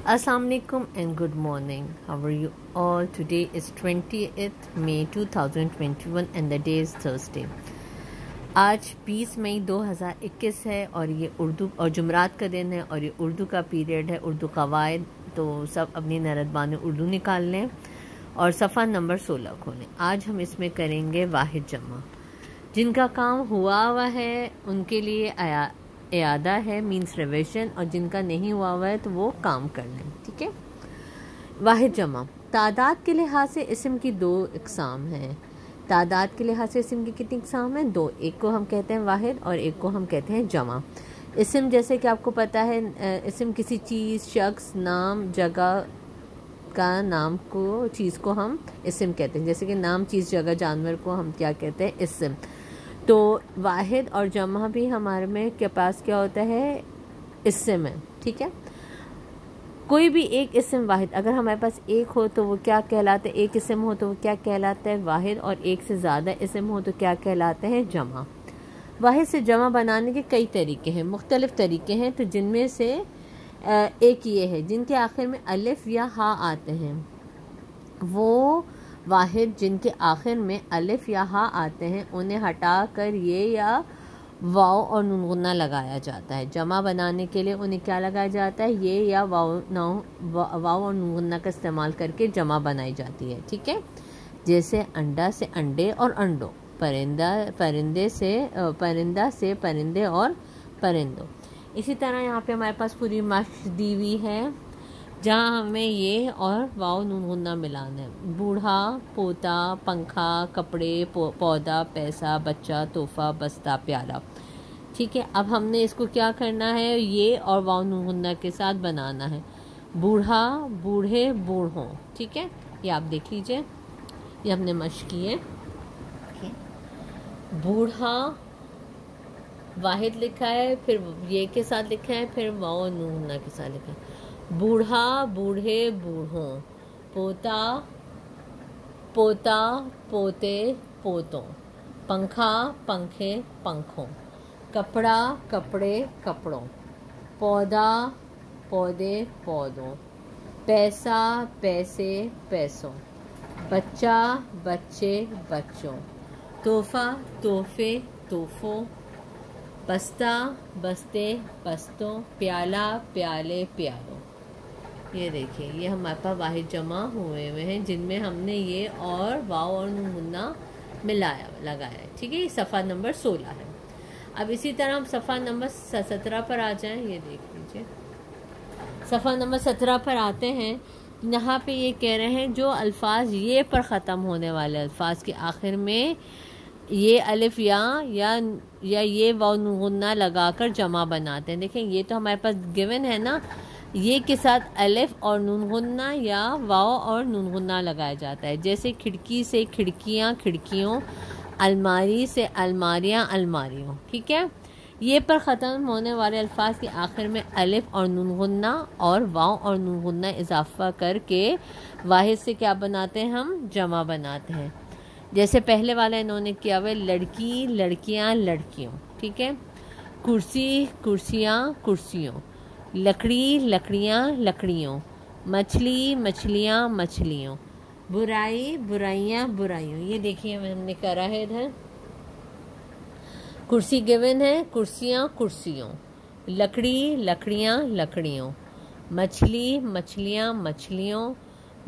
Assalamualaikum and good morning. How are you all? Today is 20th May 2021 and the day is Thursday. आज 20 मई 2021 है और ये उर्दू और जुमरात का दिन है और ये उर्दू का पीरियड है, उर्दू कवायद। तो सब अपनी नरदबान उर्दू निकाल लें और सफ़ा नंबर 16 खोलें। आज हम इसमें करेंगे वाहिद जमा। जिनका काम हुआ है उनके लिए इयादा है, मीन्स रिविजन, और जिनका नहीं हुआ है तो वो काम कर लें। ठीक है। वाहिद जमा तादाद के लिहाज से इसम की दो इकसाम हैं। तादाद के लिहाज से इसम की कितनी इकसाम हैं? दो। एक को हम कहते हैं वाहिद और एक को हम कहते हैं जमा। इसम जैसे कि आपको पता है, इसम किसी चीज़, शख्स, नाम, जगह का नाम को, चीज़ को हम इसम कहते हैं। जैसे कि नाम, चीज़, जगह, जानवर को हम क्या कहते हैं? इसम। तो वाहिद और जमा भी हमारे में के पास क्या होता है? इसम है। ठीक है। कोई भी एक इसम वाहिद, अगर हमारे पास एक हो तो वो क्या कहलाता है? एक इसम हो तो वो क्या कहलाता है? वाहिद। और एक से ज़्यादा इसम हो तो क्या कहलाते हैं? जमा। वाहिद से जमा बनाने के कई तरीके हैं, मुख्तलिफ तरीके हैं। तो जिनमें से एक ये है, जिनके आखिर में अलिफ या हा आते हैं, वो वाहिद जिनके आखिर में अलिफ या हा आते हैं उन्हें हटा कर ये या वाव और नून गुन्ना लगाया जाता है। जमा बनाने के लिए उन्हें क्या लगाया जाता है? ये या वाव और नून गुन्ना का इस्तेमाल करके जमा बनाई जाती है। ठीक है। जैसे अंडा से अंडे और अंडों, परिंदा से परिंदे और परिंदों। इसी तरह यहाँ पे हमारे पास पूरी मश्क दी हुई है जहाँ हमें ये और वाव नून गुन्ना मिलाना है। बूढ़ा, पोता, पंखा, कपड़े, पौधा, पैसा, बच्चा, तोहफा, बस्ता, प्याला। ठीक है। अब हमने इसको क्या करना है? ये और वाव नून गुन्ना के साथ बनाना है। बूढ़ा, बूढ़े, बूढ़ों। ठीक है। ये आप देख लीजिए, ये हमने मश्क की है। बूढ़ा वाहिद लिखा है, फिर ये के साथ लिखा है, फिर वाव नून गुन्ना के साथ लिखा है। बूढ़ा, बूढ़े, बूढ़ों। पोता, पोता, पोते, पोतों। पंखा, पंखे, पंखों। कपड़ा, कपड़े, कपड़ों। पौधा, पौधे, पौधों। पैसा, पैसे, पैसों। बच्चा, बच्चे, बच्चों। तोहफा, तोहफे, तोहफों। बस्ता, बस्ते, बस्तों। प्याला, प्याले, प्यालों। ये देखिए, ये हमारे पास वाहिद जमा हुए हैं जिनमें हमने ये और वाव और नून गुन्ना लगाया है। ठीक है। ये सफ़ा नंबर 16 है। अब इसी तरह हम सफ़ा नंबर 17 पर आ जाएं। ये देख लीजिए, सफ़ा नंबर 17 पर आते हैं। यहाँ पे ये कह रहे हैं जो अल्फाज ये पर ख़त्म होने वाले अल्फाज के आखिर में ये अलिफ या ये वाव नून गुन्ना लगाकर जमा बनाते हैं। देखें, ये तो हमारे पास गिवन है ना, ये के साथ अलिफ और नून गुन्ना या वाव और नून गुन्ना लगाया जाता है। जैसे खिड़की से खिड़कियाँ, खिड़कियों। अलमारी से अलमारियाँ, अलमारियों। ठीक है। ये पर ख़त्म होने वाले अल्फाज के आखिर में अलिफ और नून गुन्ना और वाव और नून गुन्ना इजाफा करके वाहिद से क्या बनाते हैं? हम जमा बनाते हैं। जैसे पहले वाला इन्होंने किया हुआ, लड़की, लड़कियाँ, लड़कियों। ठीक है। कुर्सी, कुर्सियाँ, कुर्सियों। लकड़ी, लकड़ियाँ, लकड़ियों। मछली, मछलियाँ, मछलियों। बुराई, बुराइयाँ, बुराइयों। ये देखिए हमने करा है इधर। कुर्सी गिवन है, कुर्सियाँ, कुर्सियों। लकड़ी, लकड़ियाँ, लकड़ियों। मछली, मछलियाँ, मछलियों।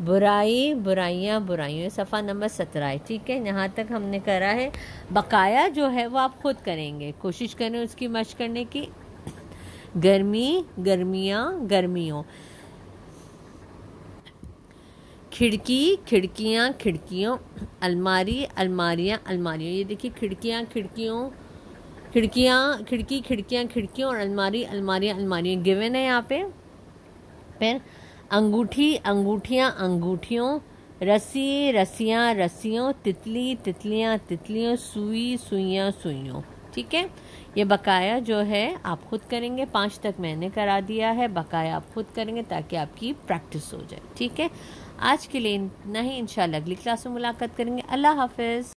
बुराई, बुराइयाँ, बुराइयों। सफ़ा नंबर 17 है। ठीक है। यहाँ तक हमने करा है। बकाया जो है वो आप खुद करेंगे, कोशिश करें उसकी मशक करने की। गर्मी, गर्मियाँ, गर्मियों। खिड़की, खिड़कियाँ, खिड़कियों। अलमारी, अलमारियाँ, अलमारियों। ये देखिए, खिड़कियाँ, खिड़कियों, खिड़कियाँ, खिड़की, खिड़कियाँ, खिड़कियों और अलमारी, अलमारियाँ, अलमारियों गिवन है यहाँ पे। फिर अंगूठी, अंगूठियाँ, अंगूठियों। रस्सी, रस्सियाँ, रस्सियों। तितली, तितलियाँ, तितलियों। सुई, सुइयाँ, सुइयों। ठीक है। ये बकाया जो है आप खुद करेंगे। 5 तक मैंने करा दिया है, बकाया आप खुद करेंगे ताकि आपकी प्रैक्टिस हो जाए। ठीक है। आज के लिए इतना ही। इंशाल्लाह अगली क्लास में मुलाकात करेंगे। अल्लाह हाफिज़।